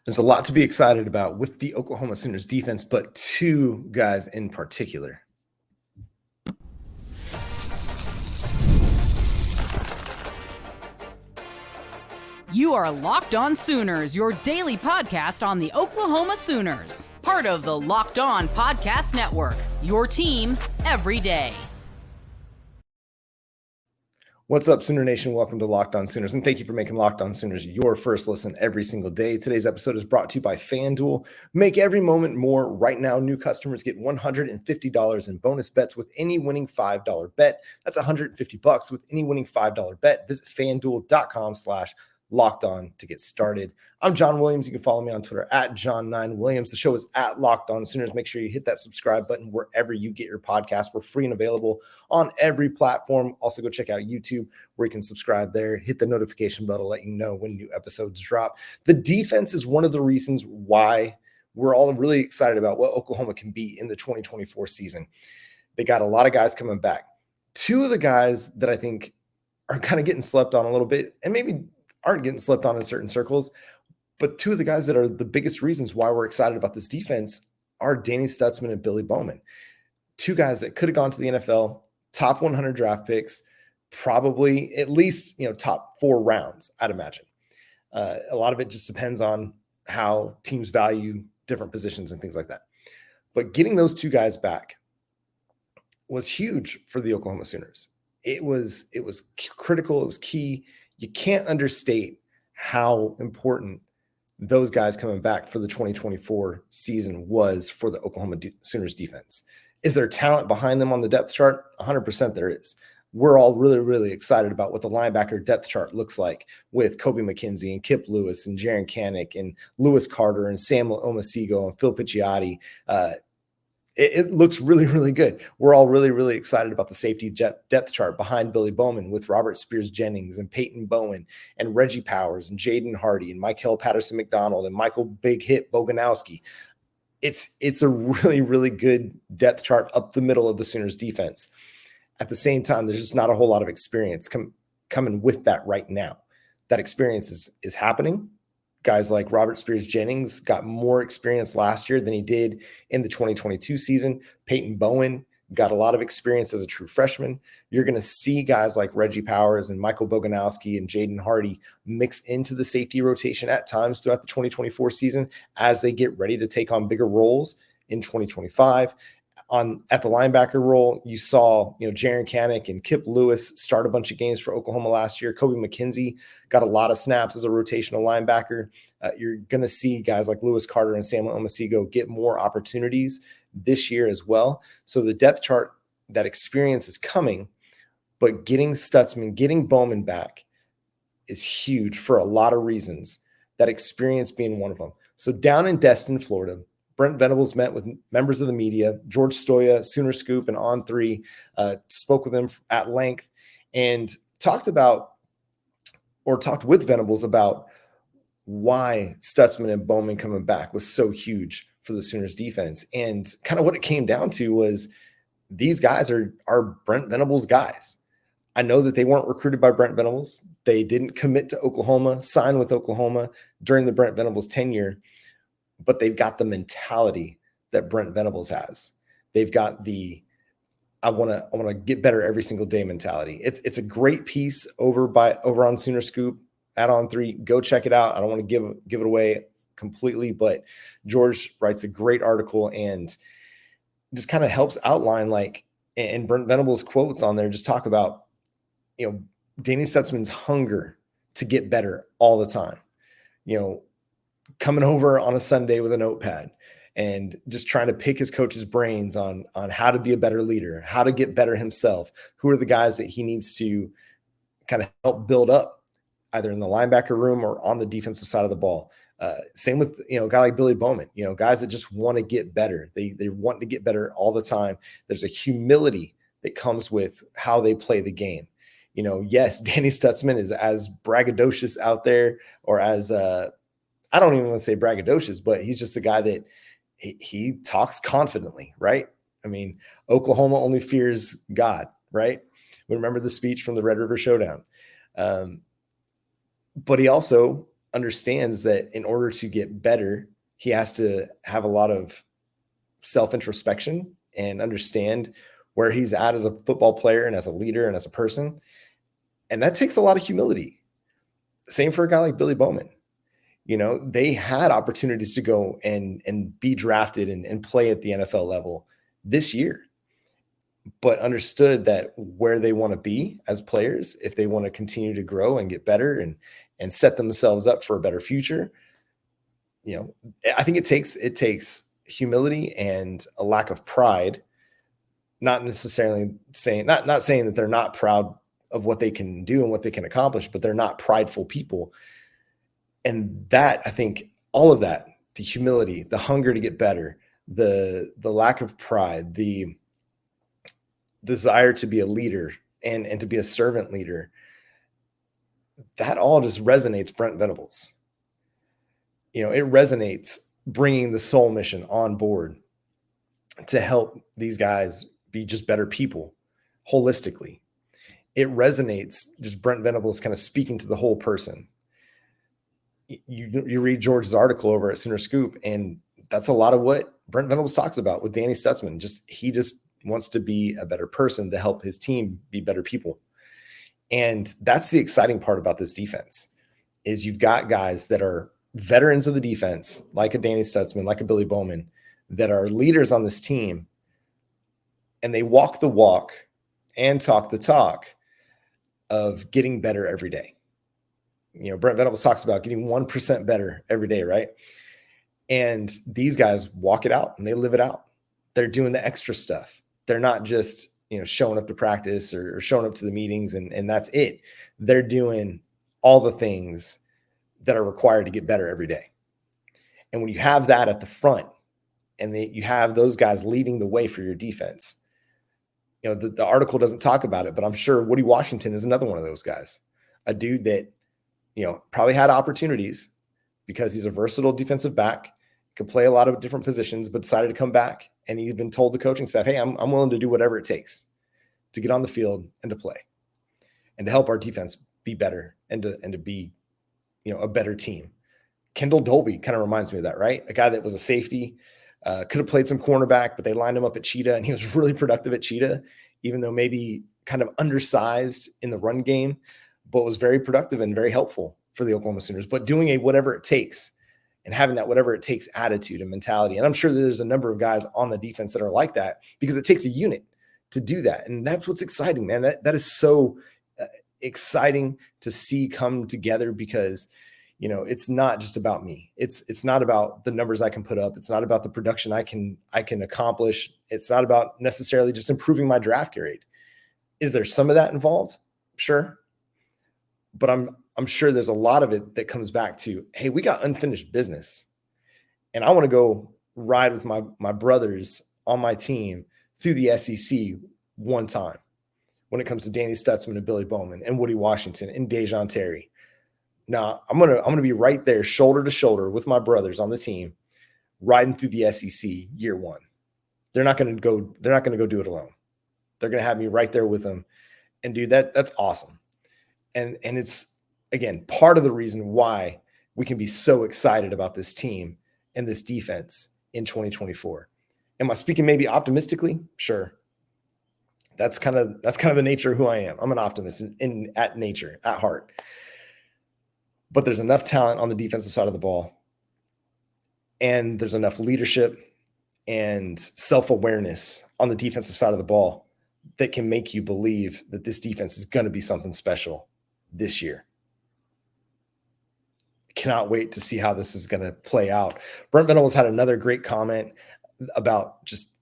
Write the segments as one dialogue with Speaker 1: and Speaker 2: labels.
Speaker 1: There's a lot to be excited about with the Oklahoma Sooners defense, but two guys in particular.
Speaker 2: You are Locked On Sooners, your daily podcast on the Oklahoma Sooners. Part of the Locked On Podcast Network, your team every day.
Speaker 1: What's up, Sooner Nation? Welcome to Locked On Sooners, and thank you for making Locked On Sooners your first listen every single day. Today's episode is brought to you by FanDuel. Make every moment more. Right now, new customers get $150 in bonus bets with any winning $5 bet. That's $150 with any winning $5 bet. Visit FanDuel.com/Locked On to get started. I'm John Williams. You can follow me on Twitter at John9Williams. The show is at Locked On Sooners. Make sure you hit that subscribe button wherever you get your podcast. We're free and available on every platform. Also, go check out YouTube where you can subscribe there. Hit the notification bell to let you know when new episodes drop. The defense is one of the reasons why we're all really excited about what Oklahoma can be in the 2024 season. They got a lot of guys coming back. Two of the guys that I think are kind of getting slept on a little bit, and maybe aren't getting slept on in certain circles, but two of the guys that are the biggest reasons why we're excited about this defense are Danny Stutsman and Billy Bowman. Two guys that could have gone to the NFL, top 100 draft picks, probably at least, top 4 rounds, I'd imagine. A lot of it just depends on how teams value different positions and things like that. But getting those two guys back was huge for the Oklahoma Sooners. It was critical. It was key. You can't understate how important those guys coming back for the 2024 season was for the Oklahoma Sooners defense. Is there talent behind them on the depth chart? 100% there is. We're all really, really excited about what the linebacker depth chart looks like with Kobe McKenzie and Kip Lewis and Jaren Kanak and Lewis Carter and Samuel Omasigo and Phil Picciotti. It looks really, really good. We're all really, really excited about the safety depth chart behind Billy Bowman with Robert Spears-Jennings and Peyton Bowen and Reggie Powers and Jaden Hardy and Michael Patterson-McDonald and Michael Big Hit Boganowski. It's a really, really good depth chart up the middle of the Sooners defense. At the same time, there's just not a whole lot of experience coming with that right now. That experience is happening. Guys like Robert Spears-Jennings got more experience last year than he did in the 2022 season. Peyton Bowen got a lot of experience as a true freshman. You're going to see guys like Reggie Powers and Michael Boganowski and Jaden Hardy mix into the safety rotation at times throughout the 2024 season as they get ready to take on bigger roles in 2025. At the linebacker role, you saw, Jaren Kanak and Kip Lewis start a bunch of games for Oklahoma last year. Kobe McKenzie got a lot of snaps as a rotational linebacker. You're going to see guys like Lewis Carter and Samuel Omasigo get more opportunities this year as well. So the depth chart, that experience is coming, but getting Stutsman, getting Bowman back is huge for a lot of reasons, that experience being one of them. So down in Destin, Florida, Brent Venables met with members of the media. George Stoya, Sooner Scoop, and On3 spoke with them at length and talked with Venables about why Stutsman and Bowman coming back was so huge for the Sooners defense. And kind of what it came down to was these guys are Brent Venables guys. I know that they weren't recruited by Brent Venables. They didn't commit to Oklahoma, sign with Oklahoma during the Brent Venables tenure, but they've got the mentality that Brent Venables has. They've got the I want to get better every single day mentality. It's a great piece over on Sooner Scoop at On3. Go check it out. I don't want to give it away completely, but George writes a great article and just kind of helps outline, and Brent Venables quotes on there just talk about, Danny Stutsman's hunger to get better all the time. Coming over on a Sunday with a notepad and just trying to pick his coach's brains on how to be a better leader, how to get better himself, who are the guys that he needs to kind of help build up either in the linebacker room or on the defensive side of the ball. Same with, a guy like Billy Bowman, guys that just want to get better. They want to get better all the time. There's a humility that comes with how they play the game. Yes, Danny Stutsman is as braggadocious out there, or as I don't even want to say braggadocious, but he's just a guy that he talks confidently, right? I mean, Oklahoma only fears God, right? We remember the speech from the Red River Showdown. But he also understands that in order to get better, he has to have a lot of self-introspection and understand where he's at as a football player and as a leader and as a person. And that takes a lot of humility. Same for a guy like Billy Bowman. They had opportunities to go and be drafted and play at the NFL level this year, but understood that where they want to be as players, if they want to continue to grow and get better and set themselves up for a better future, I think it takes humility and a lack of pride, not necessarily saying, not saying that they're not proud of what they can do and what they can accomplish, but they're not prideful people. And that, I think all of that, the humility, the hunger to get better, the lack of pride, the desire to be a leader and to be a servant leader, that all just resonates Brent Venables. It resonates bringing the soul mission on board to help these guys be just better people holistically. It resonates just Brent Venables kind of speaking to the whole person. You read George's article over at Sooner Scoop, and that's a lot of what Brent Venables talks about with Danny Stutsman. He just wants to be a better person to help his team be better people. And that's the exciting part about this defense, is you've got guys that are veterans of the defense, like a Danny Stutsman, like a Billy Bowman, that are leaders on this team, and they walk the walk and talk the talk of getting better every day. Brent Venables talks about getting 1% better every day, right? And these guys walk it out and they live it out. They're doing the extra stuff. They're not just, showing up to practice or showing up to the meetings and that's it. They're doing all the things that are required to get better every day. And when you have that at the front and you have those guys leading the way for your defense, the article doesn't talk about it, but I'm sure Woody Washington is another one of those guys, a dude that, probably had opportunities because he's a versatile defensive back, could play a lot of different positions, but decided to come back. And he's been told the coaching staff, hey, I'm willing to do whatever it takes to get on the field and to play and to help our defense be better and to be, a better team. Kendall Dolby kind of reminds me of that, right? A guy that was a safety, could have played some cornerback, but they lined him up at Cheetah and he was really productive at Cheetah, even though maybe kind of undersized in the run game, but was very productive and very helpful for the Oklahoma Sooners, but doing a whatever it takes and having that whatever it takes attitude and mentality. And I'm sure that there's a number of guys on the defense that are like that because it takes a unit to do that. And that's what's exciting, man. That is so exciting to see come together because, it's not just about me. It's not about the numbers I can put up. It's not about the production I can accomplish. It's not about necessarily just improving my draft grade. Is there some of that involved? Sure. But I'm sure there's a lot of it that comes back to, hey, we got unfinished business. And I want to go ride with my brothers on my team through the SEC one time when it comes to Danny Stutsman and Billy Bowman and Woody Washington and Dejon Terry. Now, I'm gonna be right there shoulder to shoulder with my brothers on the team, riding through the SEC year one. They're not gonna go do it alone. They're gonna have me right there with them. And dude, that's awesome. And it's, again, part of the reason why we can be so excited about this team and this defense in 2024. Am I speaking maybe optimistically? Sure. That's kind of the nature of who I am. I'm an optimist at nature, at heart. But there's enough talent on the defensive side of the ball, and there's enough leadership and self-awareness on the defensive side of the ball that can make you believe that this defense is going to be something special this year. Cannot wait to see how this is going to play out. Brent Venables had another great comment about just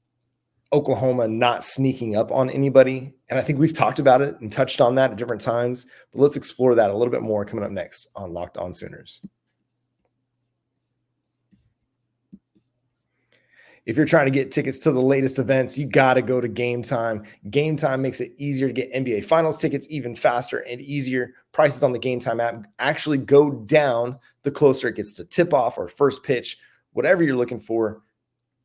Speaker 1: Oklahoma not sneaking up on anybody. And I think we've talked about it and touched on that at different times, but let's explore that a little bit more coming up next on Locked On Sooners. If you're trying to get tickets to the latest events, you got to go to Gametime. Gametime makes it easier to get NBA Finals tickets even faster and easier. Prices on the Gametime app actually go down the closer it gets to tip-off or first pitch, whatever you're looking for.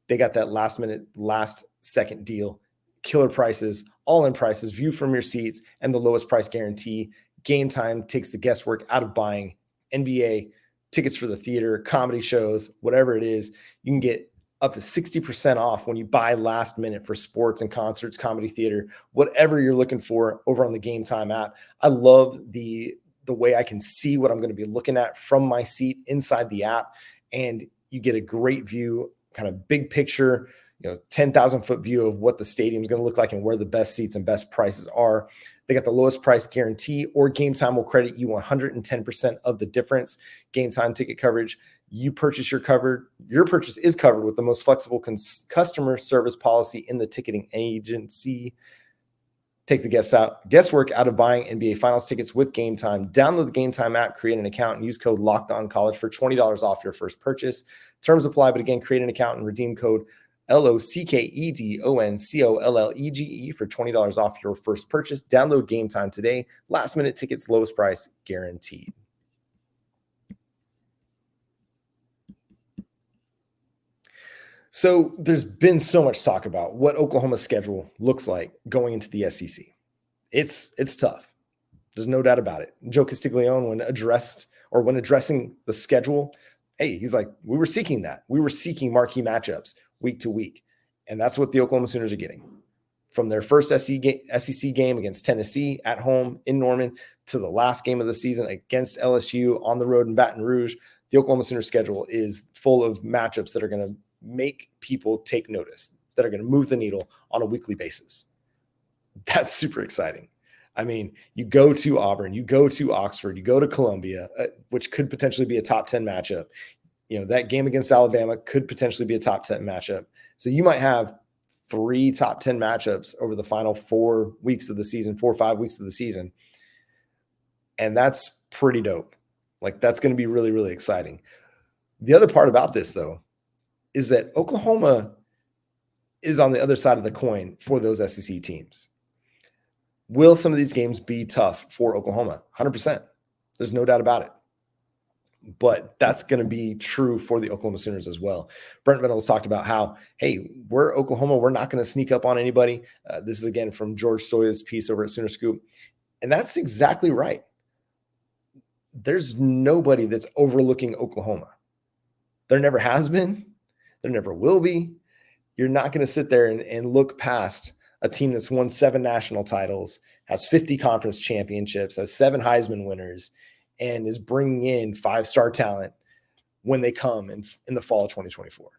Speaker 1: They got that last-minute, last-second deal, killer prices, all-in prices, view from your seats, and the lowest price guarantee. Gametime takes the guesswork out of buying NBA tickets for the theater, comedy shows, whatever it is, you can get up to 60% off when you buy last minute for sports and concerts, comedy theater, whatever you're looking for over on the Gametime app. I love the way I can see what I'm going to be looking at from my seat inside the app. And you get a great view, kind of big picture, 10,000 foot view of what the stadium is going to look like and where the best seats and best prices are. They got the lowest price guarantee, or Gametime will credit you 110% of the difference. Gametime ticket coverage. Your purchase is covered with the most flexible customer service policy in the ticketing agency. Take the guesswork out of buying NBA Finals tickets with Gametime. Download the Gametime app, create an account, and use code LOCKEDONCollege for $20 off your first purchase. Terms apply, but again, create an account and redeem code LOCKEDONCOLLEGE for $20 off your first purchase. Download Gametime today. Last minute tickets, lowest price guaranteed. So there's been so much talk about what Oklahoma's schedule looks like going into the SEC. It's tough. There's no doubt about it. Joe Castiglione, when addressing the schedule, hey, he's like, we were seeking that. We were seeking marquee matchups week to week. And that's what the Oklahoma Sooners are getting. From their first SEC game against Tennessee at home in Norman to the last game of the season against LSU on the road in Baton Rouge, the Oklahoma Sooners schedule is full of matchups that are going to make people take notice, that are going to move the needle on a weekly basis. That's super exciting. I mean, you go to Auburn, you go to Oxford, you go to Columbia, which could potentially be a top 10 matchup. That game against Alabama could potentially be a top 10 matchup. So you might have 3 top 10 matchups over the final 4 or 5 weeks of the season. And that's pretty dope. That's going to be really, really exciting. The other part about this, though, is that Oklahoma is on the other side of the coin for those SEC teams. Will some of these games be tough for Oklahoma? 100%. There's no doubt about it. But that's going to be true for the Oklahoma Sooners as well. Brent Venables talked about how, hey, we're Oklahoma. We're not going to sneak up on anybody. This is, again, from George Soya's piece over at Sooner Scoop. And that's exactly right. There's nobody that's overlooking Oklahoma. There never has been. There never will be. You're not going to sit there and look past a team that's won 7 national titles, has 50 conference championships, has 7 Heisman winners, and is bringing in 5-star talent when they come in the fall of 2024.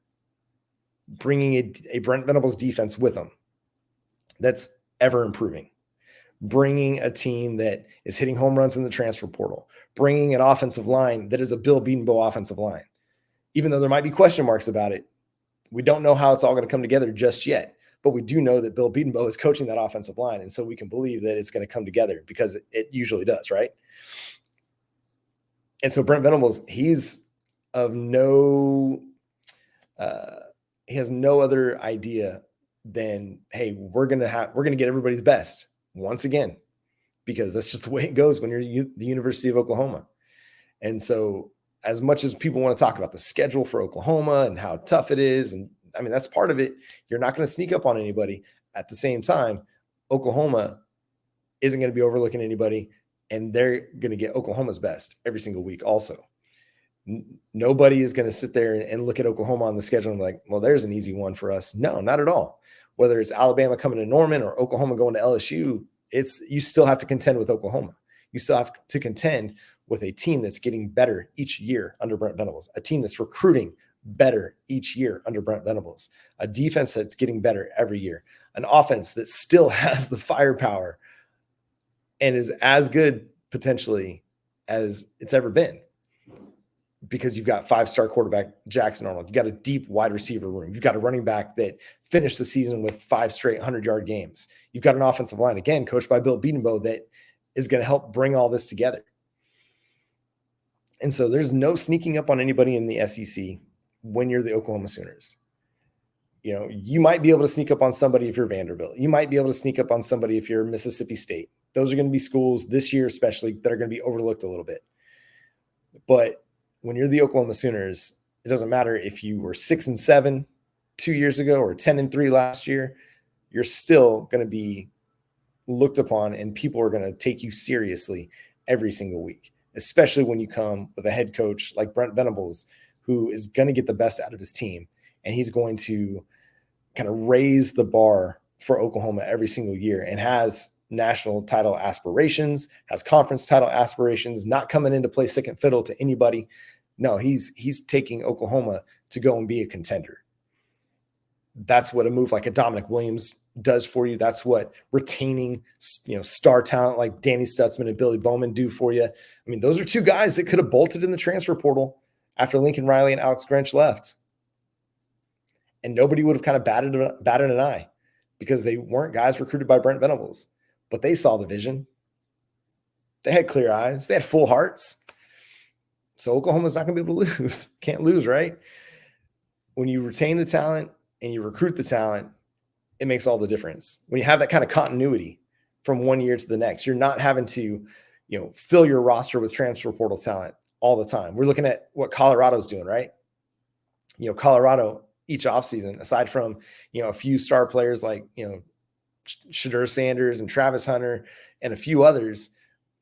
Speaker 1: Bringing a Brent Venables defense with them that's ever improving. Bringing a team that is hitting home runs in the transfer portal. Bringing an offensive line that is a Bill Bedenbaugh offensive line. Even though there might be question marks about it, we don't know how it's all going to come together just yet. But we do know that Bill Bedenbaugh is coaching that offensive line. And so we can believe that it's going to come together because it usually does, right? And so Brent Venables, he has no other idea than, hey, we're going to get everybody's best once again, because that's just the way it goes when you're the University of Oklahoma. And so as much as people want to talk about the schedule for Oklahoma and how tough it is, and I mean, that's part of it. You're not going to sneak up on anybody. At the same time, Oklahoma isn't going to be overlooking anybody, and they're going to get Oklahoma's best every single week also. Nobody is going to sit there and look at Oklahoma on the schedule and be like, well, there's an easy one for us. No, not at all. Whether it's Alabama coming to Norman or Oklahoma going to LSU, you still have to contend with Oklahoma. You still have to contend with a team that's getting better each year under Brent Venables, a team that's recruiting better each year under Brent Venables, a defense that's getting better every year, an offense that still has the firepower and is as good potentially as it's ever been, because you've got 5-star quarterback Jackson Arnold. You got a deep wide receiver room. You've got a running back that finished the season with 5 straight 100-yard games. You've got an offensive line, again, coached by Bill Bedenbaugh, that is going to help bring all this together. And so there's no sneaking up on anybody in the SEC when you're the Oklahoma Sooners. You might be able to sneak up on somebody if you're Vanderbilt. You might be able to sneak up on somebody if you're Mississippi State. Those are going to be schools this year, especially, that are going to be overlooked a little bit. But when you're the Oklahoma Sooners, it doesn't matter if you were 6-7 2 years ago or 10-3 last year. You're still going to be looked upon, and people are going to take you seriously every single week. especially when you come with a head coach like Brent Venables, who is going to get the best out of his team. And he's going to kind of raise the bar for Oklahoma every single year and has national title aspirations, has conference title aspirations, not coming in to play second fiddle to anybody. No, he's taking Oklahoma to go and be a contender. That's what a move like a Dominic Williams does for you. That's what retaining, star talent like Danny Stutsman and Billy Bowman do for you. I mean, those are two guys that could have bolted in the transfer portal after Lincoln Riley and Alex Grinch left. And nobody would have kind of batted an eye because they weren't guys recruited by Brent Venables, but they saw the vision. They had clear eyes. They had full hearts. So Oklahoma's not going to be able to lose. Can't lose, right? When you retain the talent and you recruit the talent, it makes all the difference. When you have that kind of continuity from one year to the next, you're not having to, fill your roster with transfer portal talent all the time. We're looking at what Colorado's doing, right? Colorado each offseason, aside from, a few star players like, Shadur Sanders and Travis Hunter and a few others,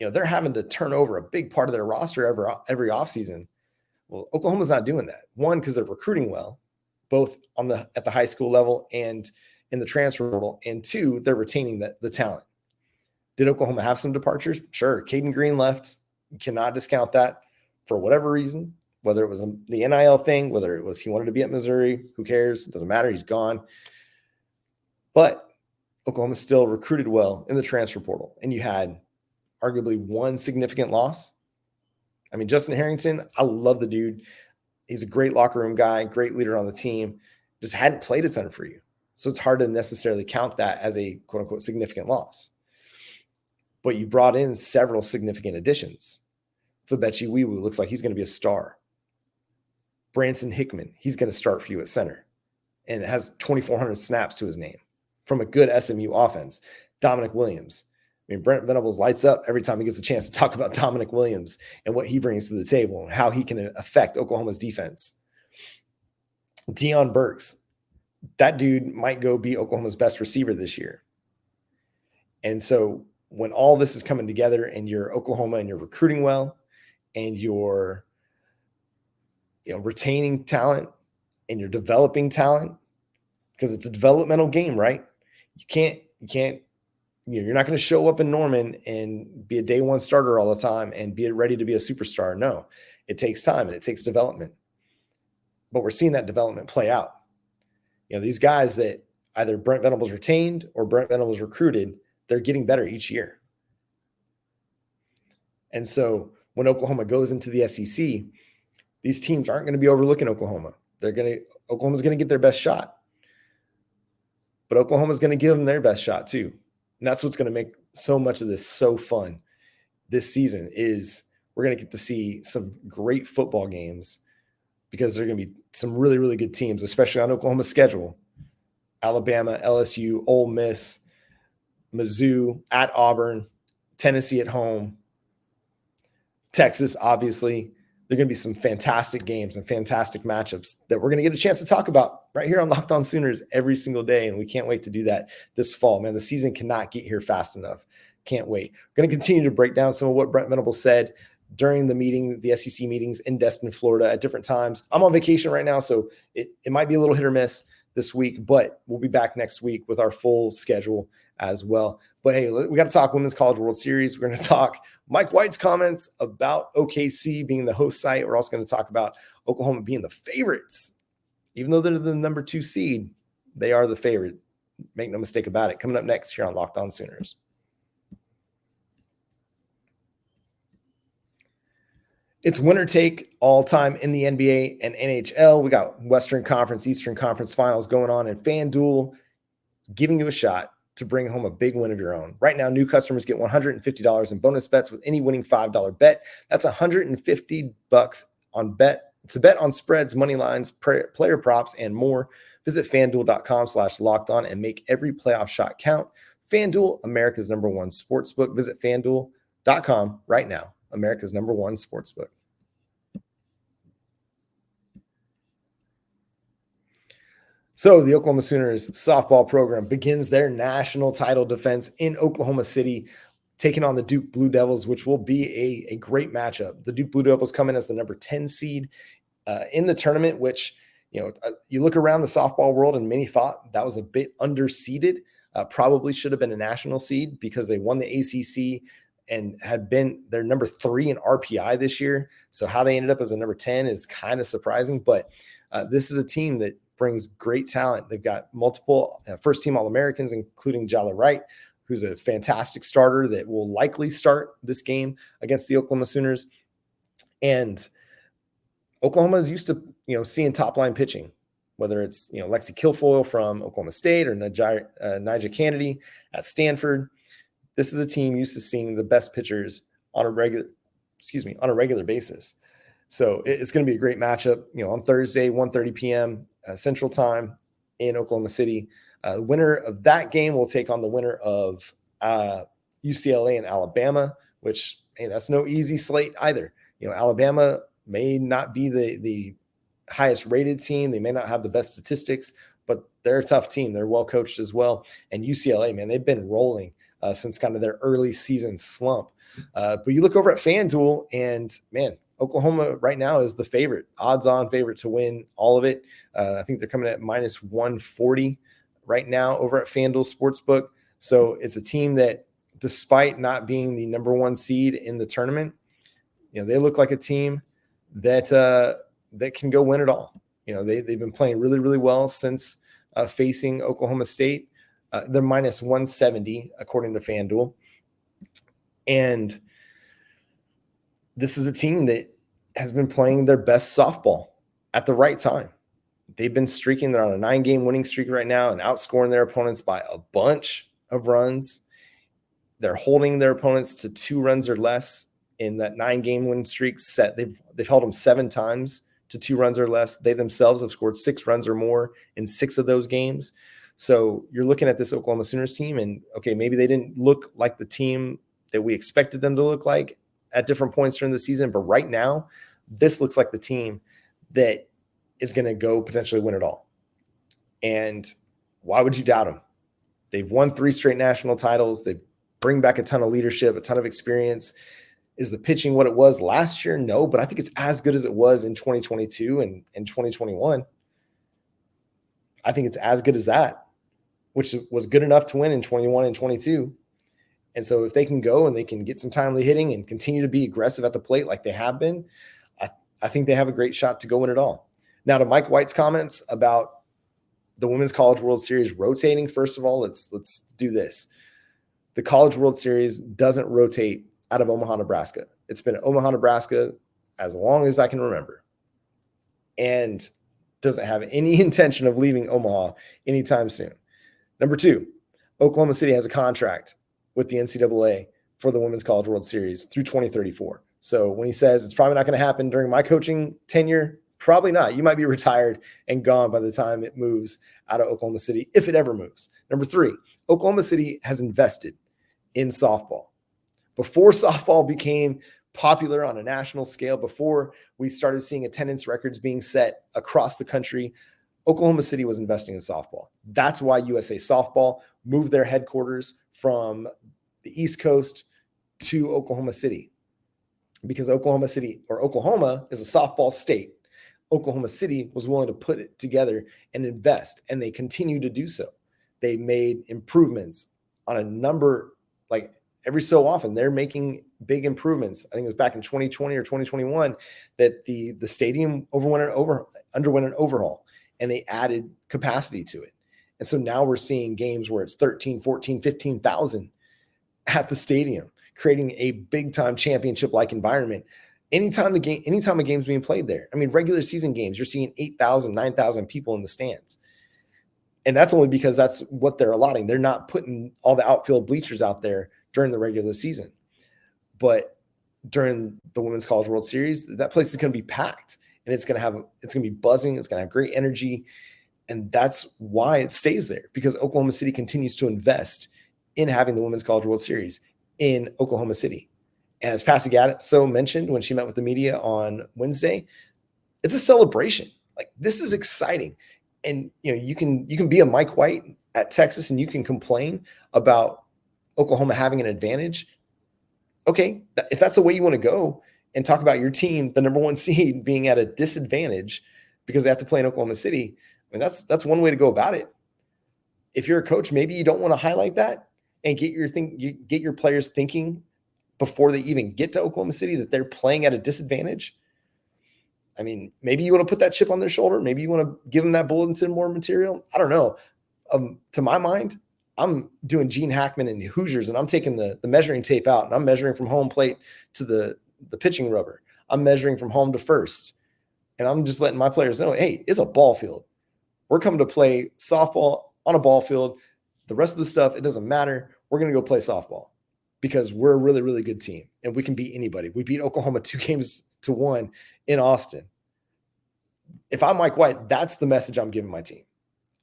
Speaker 1: they're having to turn over a big part of their roster every offseason. Well, Oklahoma's not doing that. One, because they're recruiting well, both at the high school level and in the transfer portal. And two, they're retaining the talent. Did Oklahoma have some departures? Sure. Caden Green left. You cannot discount that for whatever reason, whether it was the NIL thing, whether it was he wanted to be at Missouri, who cares? It doesn't matter. He's gone. But Oklahoma still recruited well in the transfer portal. And you had arguably one significant loss. I mean, Justin Harrington, I love the dude. He's a great locker room guy, great leader on the team, just hadn't played a ton for you. So it's hard to necessarily count that as a quote unquote significant loss. But you brought in several significant additions. Fabechi Wiwu looks like he's going to be a star. Branson Hickman, he's going to start for you at center and has 2,400 snaps to his name from a good SMU offense. Dominic Williams. I mean, Brent Venables lights up every time he gets a chance to talk about Dominic Williams and what he brings to the table and how he can affect Oklahoma's defense. Deion Burks, that dude might go be Oklahoma's best receiver this year. And so when all this is coming together and you're Oklahoma and you're recruiting well and you're retaining talent and you're developing talent, because it's a developmental game, right? You're not going to show up in Norman and be a day one starter all the time and be ready to be a superstar. No, it takes time and it takes development. But we're seeing that development play out. These guys that either Brent Venables retained or Brent Venables recruited, they're getting better each year. And so when Oklahoma goes into the SEC, these teams aren't going to be overlooking Oklahoma. Oklahoma's going to get their best shot. But Oklahoma's going to give them their best shot too. And that's what's going to make so much of this so fun this season is we're going to get to see some great football games because there are going to be some really, really good teams, especially on Oklahoma's schedule. Alabama, LSU, Ole Miss, Mizzou, at Auburn, Tennessee at home, Texas, obviously. There are going to be some fantastic games and fantastic matchups that we're going to get a chance to talk about right here on Locked On Sooners every single day, and we can't wait to do that this fall. Man, the season cannot get here fast enough. Can't wait. We're going to continue to break down some of what Brent Venables said during the SEC meetings in Destin, Florida at different times. I'm on vacation right now, so it might be a little hit or miss this week, but we'll be back next week with our full schedule as well. But hey, we got to talk Women's College World Series. We're going to talk Mike White's comments about OKC being the host site. We're also going to talk about Oklahoma being the favorites. Even though they're the number 2 seed, they are the favorite. Make no mistake about it. Coming up next here on Locked On Sooners. It's winner take all time in the NBA and NHL. We got Western Conference, Eastern Conference finals going on, and FanDuel giving you a shot to bring home a big win of your own. Right now, new customers get $150 in bonus bets with any winning $5 bet. That's $150 on bet to bet on spreads, money lines, player props, and more. Visit FanDuel.com/lockedon and make every playoff shot count. FanDuel, America's #1 sportsbook. Visit FanDuel.com right now. America's #1 sportsbook. So the Oklahoma Sooners softball program begins their national title defense in Oklahoma City taking on the Duke Blue Devils, which will be a great matchup. The Duke Blue Devils come in as the number 10 seed in the tournament, which, you look around the softball world and many thought that was a bit underseeded. Probably should have been a national seed because they won the ACC and they're number 3 in RPI this year. So how they ended up as a number 10 is kind of surprising, but this is a team that brings great talent. They've got multiple first-team All-Americans, including Jala Wright, who's a fantastic starter that will likely start this game against the Oklahoma Sooners. And Oklahoma is used to, seeing top-line pitching, whether it's, Lexi Kilfoyle from Oklahoma State or Nija Kennedy at Stanford. This is a team used to seeing the best pitchers on a regular basis. So it's going to be a great matchup, on Thursday, 1:30 p.m. Central Time in Oklahoma City. The winner of that game will take on the winner of UCLA and Alabama, which, hey, that's no easy slate either. Alabama may not be the highest rated team. They may not have the best statistics, but they're a tough team. They're well coached as well. And UCLA, man, they've been rolling since kind of their early season slump. But you look over at FanDuel and, man, Oklahoma right now is the favorite, odds-on favorite to win all of it. I think they're coming at minus 140 right now over at FanDuel Sportsbook. So it's a team that, despite not being the number 1 seed in the tournament, they look like a team that can go win it all. They've been playing really, really well since facing Oklahoma State. They're minus 170 according to FanDuel. And this is a team that has been playing their best softball at the right time. They've been streaking. They're on a 9-game winning streak right now and outscoring their opponents by a bunch of runs. They're holding their opponents to 2 runs or less in that 9-game winning streak set. They've held them 7 times to 2 runs or less. They themselves have scored 6 runs or more in 6 of those games. So you're looking at this Oklahoma Sooners team and, okay, maybe they didn't look like the team that we expected them to look like at different points during the season. But right now, this looks like the team that is going to go potentially win it all. And why would you doubt them? They've won 3 straight national titles. They bring back a ton of leadership, a ton of experience. Is the pitching what it was last year? No, but I think it's as good as it was in 2022 and 2021. I think it's as good as that, which was good enough to win in 21 and 22. And so if they can go and they can get some timely hitting and continue to be aggressive at the plate like they have been, I think they have a great shot to go win it all. Now, to Mike White's comments about the Women's College World Series rotating, first of all, let's do this. The College World Series doesn't rotate out of Omaha, Nebraska. It's been Omaha, Nebraska as long as I can remember, and doesn't have any intention of leaving Omaha anytime soon. Number 2, Oklahoma City has a contract with the NCAA for the Women's College World Series through 2034. So when he says it's probably not going to happen during my coaching tenure, probably not. You might be retired and gone by the time it moves out of Oklahoma City, if it ever moves. Number 3, Oklahoma City has invested in softball. Before softball became popular on a national scale, before we started seeing attendance records being set across the country, Oklahoma City was investing in softball. That's why USA Softball moved their headquarters from the East Coast to Oklahoma City, because Oklahoma is a softball state. Oklahoma City was willing to put it together and invest, and they continue to do so. They made improvements on a number, like every so often, they're making big improvements. I think it was back in 2020 or 2021 that the stadium underwent an overhaul, and they added capacity to it. And so now we're seeing games where it's 13, 14, 15,000 at the stadium, creating a big-time championship-like environment. Anytime a game's being played there. I mean, regular season games, you're seeing 8,000, 9,000 people in the stands. And that's only because that's what they're allotting. They're not putting all the outfield bleachers out there during the regular season. But during the Women's College World Series, that place is going to be packed, and it's going to be buzzing. It's going to have great energy. And that's why it stays there, because Oklahoma City continues to invest in having the Women's College World Series in Oklahoma City. And as Passy Gatso mentioned when she met with the media on Wednesday, it's a celebration. Like, this is exciting. And, you can be a Mike White at Texas and you can complain about Oklahoma having an advantage. okay, if that's the way you want to go and talk about your team, the number one seed being at a disadvantage because they have to play in Oklahoma City, I mean, that's one way to go about it. If you're a coach, maybe you don't want to highlight that and get your players thinking before they even get to Oklahoma City that they're playing at a disadvantage. I mean, maybe you want to put that chip on their shoulder. Maybe you want to give them that bulletin board material. I don't know. To my mind, I'm doing Gene Hackman and Hoosiers, and I'm taking the measuring tape out, and I'm measuring from home plate to the pitching rubber. I'm measuring from home to first, and I'm just letting my players know, hey, it's a ball field. We're coming to play softball on a ball field. The rest of the stuff, it doesn't matter. We're going to go play softball because we're a really, really good team, and we can beat anybody. We beat Oklahoma 2-1 in Austin. If I'm Mike White, that's the message I'm giving my team.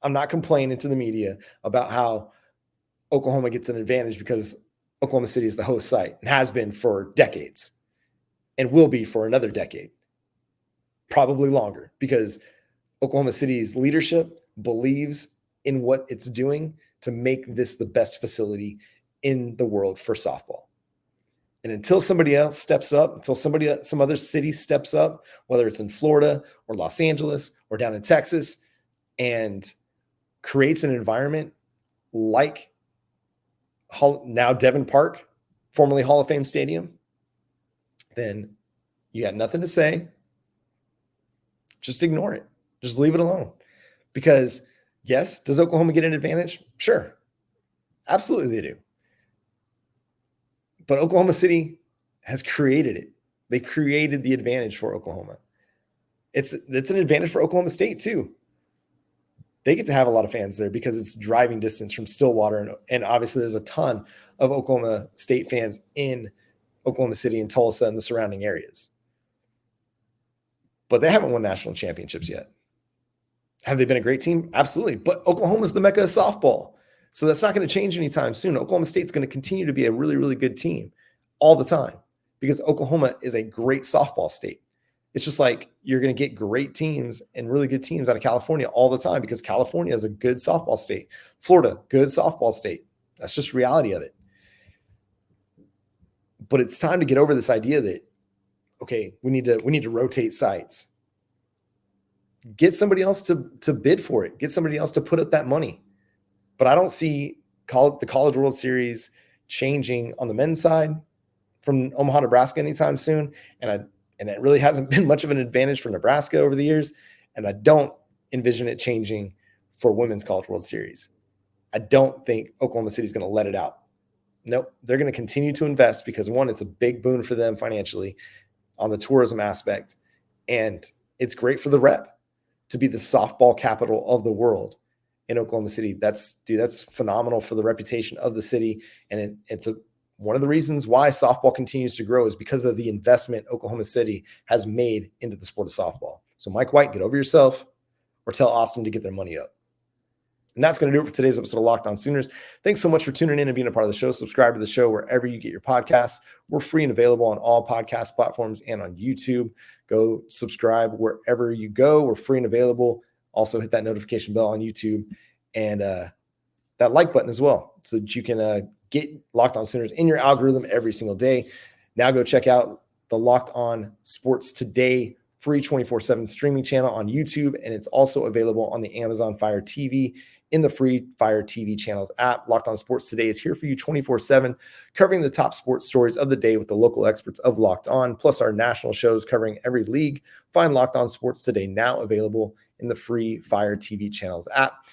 Speaker 1: I'm not complaining to the media about how Oklahoma gets an advantage because Oklahoma City is the host site and has been for decades and will be for another decade, probably longer, because Oklahoma City's leadership believes in what it's doing to make this the best facility in the world for softball. And until somebody else steps up, until some other city steps up, whether it's in Florida or Los Angeles or down in Texas, and creates an environment like now Devon Park, formerly Hall of Fame Stadium, then you got nothing to say. Just ignore it. Just leave it alone. Because yes, does Oklahoma get an advantage? Sure. Absolutely they do. But Oklahoma City has created it. They created the advantage for Oklahoma. It's an advantage for Oklahoma State too. They get to have a lot of fans there because it's driving distance from Stillwater. And obviously there's a ton of Oklahoma State fans in Oklahoma City and Tulsa and the surrounding areas. But they haven't won national championships yet. Have they been a great team? Absolutely. But Oklahoma's the mecca of softball. So that's not going to change anytime soon. Oklahoma State's going to continue to be a really, really good team all the time because Oklahoma is a great softball state. It's just like you're going to get great teams and really good teams out of California all the time because California is a good softball state. Florida, good softball state. That's just reality of it. But it's time to get over this idea that, okay, we need to rotate sites. Get somebody else to bid for it. Get somebody else to put up that money. But I don't see the College World Series changing on the men's side from Omaha, Nebraska anytime soon. And it really hasn't been much of an advantage for Nebraska over the years. And I don't envision it changing for women's College World Series. I don't think Oklahoma City is going to let it out. Nope. They're going to continue to invest because, one, it's a big boon for them financially on the tourism aspect. And it's great for the rep to be the softball capital of the world in Oklahoma City. That's phenomenal for the reputation of the city. And it's one of the reasons why softball continues to grow is because of the investment Oklahoma City has made into the sport of softball. So Mike White, get over yourself or tell Austin to get their money up. And that's going to do it for today's episode of Locked On Sooners. Thanks so much for tuning in and being a part of the show. Subscribe to the show wherever you get your podcasts. We're free and available on all podcast platforms and on YouTube. Go subscribe wherever you go. We're free and available. Also hit that notification bell on YouTube and that like button as well so that you can get Locked On Sooners in your algorithm every single day. Now go check out the Locked On Sports Today free 24/7 streaming channel on YouTube, and it's also available on the Amazon Fire TV in the free Fire TV channels app. Locked On Sports Today is here for you 24/7, covering the top sports stories of the day with the local experts of Locked On, plus our national shows covering every league. Find Locked On Sports Today now available in the free Fire TV channels app.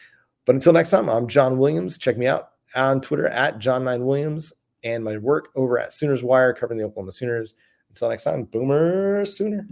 Speaker 1: But until next time, I'm John Williams. Check me out on Twitter at John9Williams and my work over at Sooners Wire covering the Oklahoma Sooners. Until next time, Boomer Sooner.